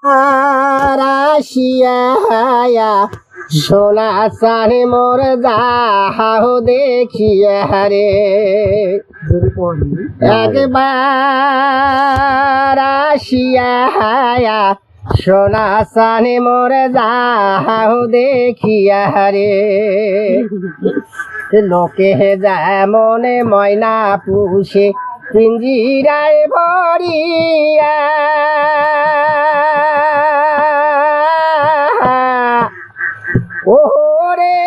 আর আসিয়া সোনা চানে মোর যাহাও দেখিয়া রে একবার আসিয়া সোনা চানে মোর যাহাও দেখিয়া রে লোকে যেমন ময়না পুষে পিঞ্জিরায় ভরিয়া ওরে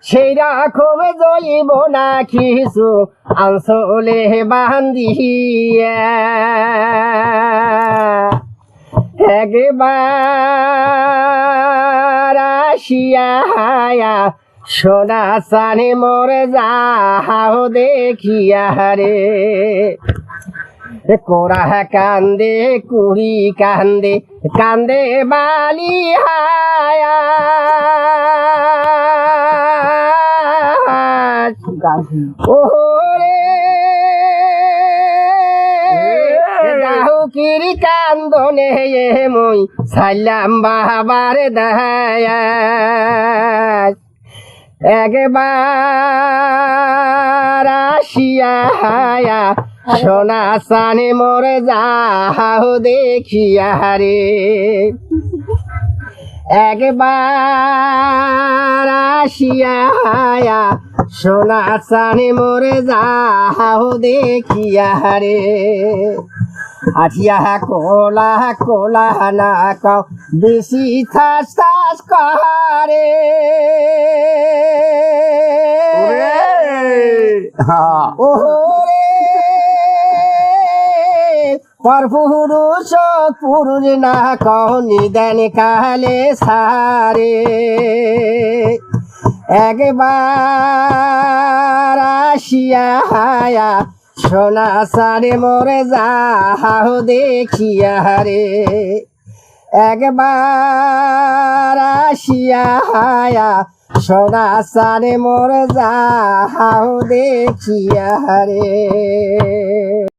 সেই রকম জৈব না কিছু আঞ্চলে বান্ধিয়া একবার আসিয়া সোনা চানে মোর যাহাও দেখিয়া রে কোরা কান্দে কুড়ি কান্দে কান্দে বালি হায়া ওরে ডাহুকির কান্দনে মই সাইলাম বাবার দায়া একবার আসিয়া সোনা চানে মোর যাহাও দেখিয়া রে একবার আসিয়া সোনা চানে মোর যাহাও দেখিয়া রে আঠিয়া কোলা কোলা না কাও বেশি থাস থাস কারে ওরে পরপুরুষ পুরুষ না কাও নিদান কালে সারে একবার আসিয়া সোনা চানে মোর যাহাও দেখিয়া রে একবার আসিয়া সোনা চানে মোর যাহাও দেখিয়া রে।